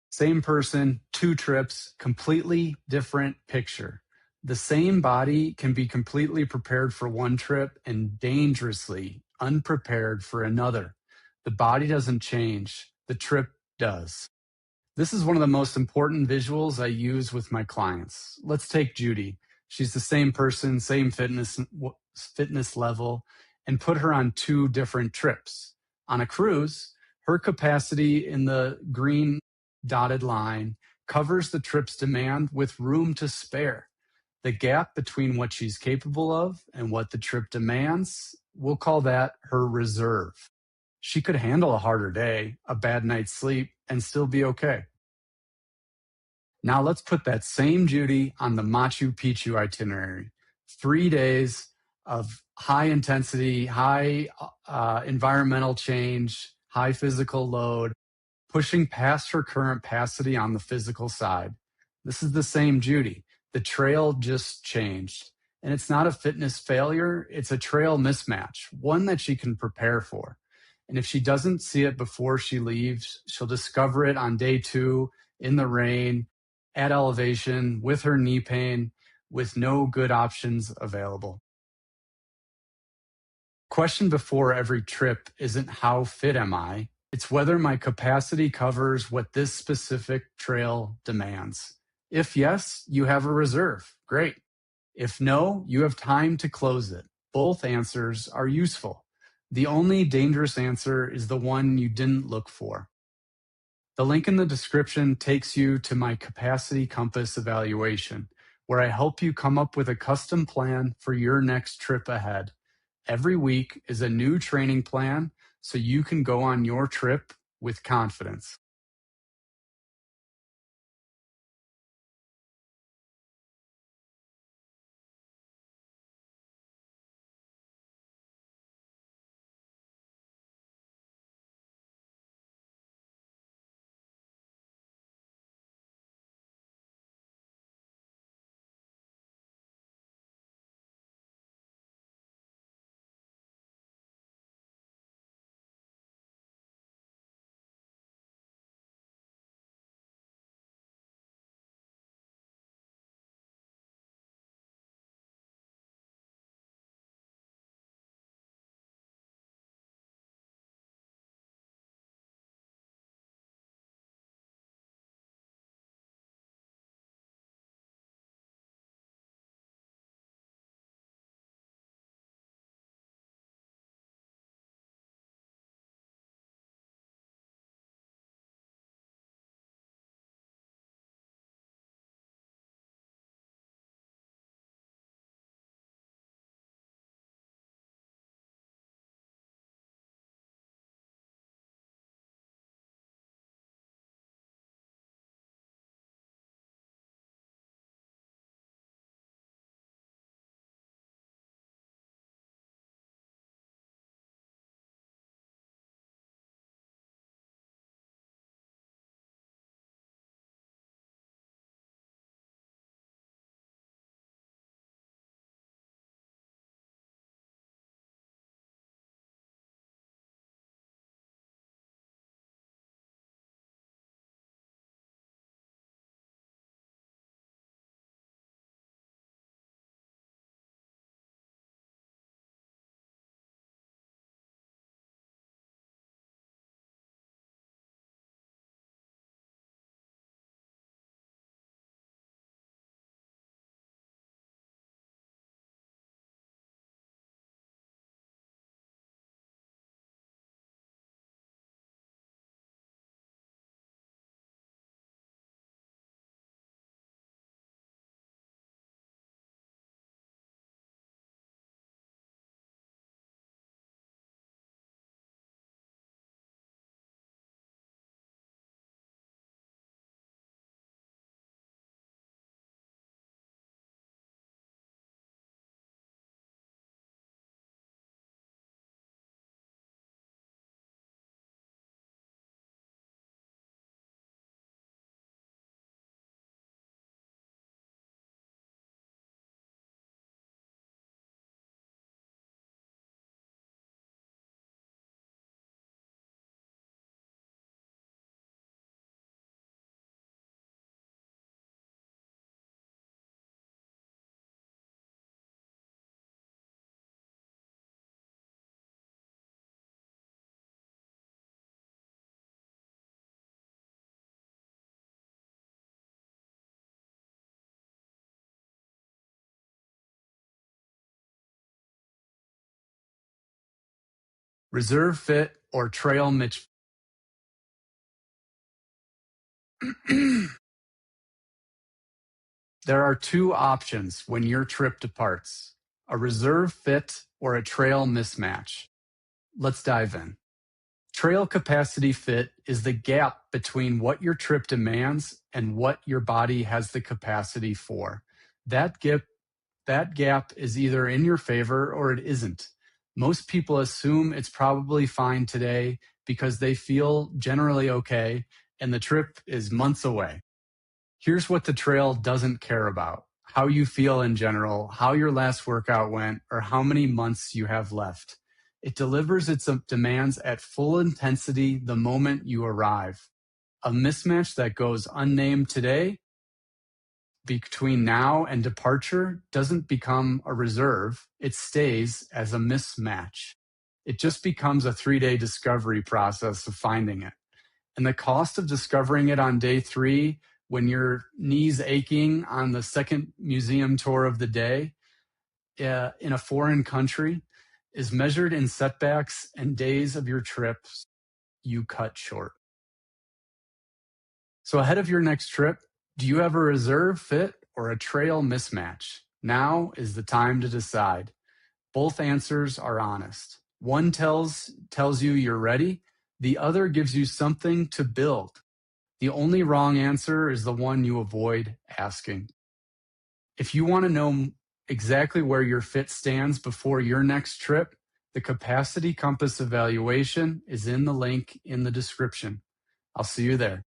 Same person, two trips, completely different picture. The same body can be completely prepared for one trip and dangerously unprepared for another. The body doesn't change, the trip does. This is one of the most important visuals I use with my clients. Let's take Judy. She's the same person, same fitness level, and put her on two different trips. On a cruise, her capacity in the green dotted line covers the trip's demand with room to spare. The gap between what she's capable of and what the trip demands, we'll call that her reserve. She could handle a harder day, a bad night's sleep, and still be okay. Now let's put that same Judy on the Machu Picchu itinerary. 3 days of high intensity, high environmental change, high physical load, pushing past her current capacity on the physical side. This is the same Judy. The trail just changed. And it's not a fitness failure, it's a trail mismatch, one that she can prepare for. And if she doesn't see it before she leaves, she'll discover it on day 2 in the rain, at elevation, with her knee pain, with no good options available. Question before every trip isn't how fit am I? It's whether my capacity covers what this specific trail demands. If yes, you have a reserve. Great. If no, you have time to close it. Both answers are useful. The only dangerous answer is the one you didn't look for. The link in the description takes you to my capacity compass evaluation, where I help you come up with a custom plan for your next trip ahead. Every week is a new training plan so you can go on your trip with confidence. Reserve fit or trail mitch. There are two options when your trip departs: a reserve fit or a trail mismatch. Let's dive in. Trail capacity fit is the gap between what your trip demands and what your body has the capacity for. That gap is either in your favor or it isn't. Most people assume it's probably fine today because they feel generally okay and the trip is months away. Here's what the trail doesn't care about: how you feel in general, how your last workout went, or how many months you have left. It delivers its demands at full intensity the moment you arrive. A mismatch that goes unnamed today between now and departure doesn't become a reserve, it stays as a mismatch. It just becomes a 3-day discovery process of finding it. And the cost of discovering it on day 3, when your knees aching on the second museum tour of the day in a foreign country, is measured in setbacks and days of your trips you cut short. So ahead of your next trip, do you have a reserve fit or a trail mismatch? Now is the time to decide. Both answers are honest. One tells you you're ready. The other gives you something to build. The only wrong answer is the one you avoid asking. If you want to know exactly where your fit stands before your next trip, the Capacity Compass evaluation is in the link in the description. I'll see you there.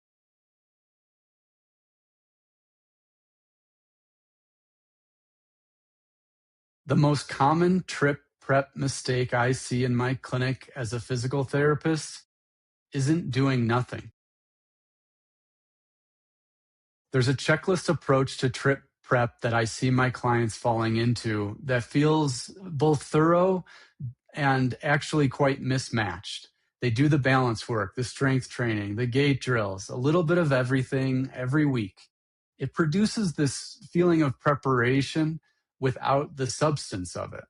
The most common trip prep mistake I see in my clinic as a physical therapist isn't doing nothing. There's a checklist approach to trip prep that I see my clients falling into that feels both thorough and actually quite mismatched. They do the balance work, the strength training, the gait drills, a little bit of everything every week. It produces this feeling of preparation without the substance of it.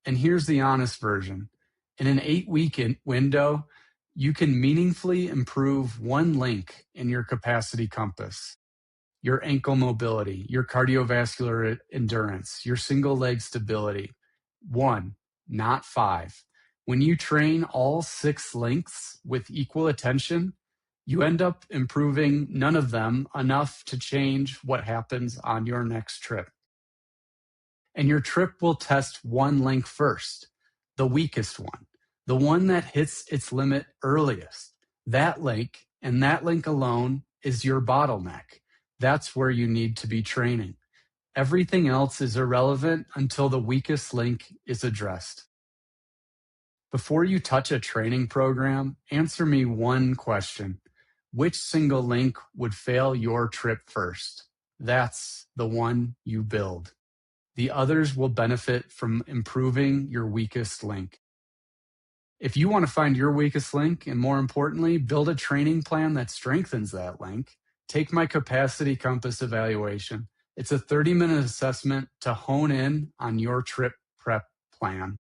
And here's the honest version. In an 8-week window, you can meaningfully improve one link in your capacity compass: your ankle mobility, your cardiovascular endurance, your single leg stability. 1, not 5. When you train all 6 links with equal attention, you end up improving none of them enough to change what happens on your next trip. And your trip will test one link first, the weakest one, the one that hits its limit earliest. That link, and that link alone, is your bottleneck. That's where you need to be training. Everything else is irrelevant until the weakest link is addressed. Before you touch a training program, answer me one question: which single link would fail your trip first? That's the one you build. The others will benefit from improving your weakest link. If you want to find your weakest link, and more importantly, build a training plan that strengthens that link, take my Capacity Compass evaluation. It's a 30-minute assessment to hone in on your trip prep plan.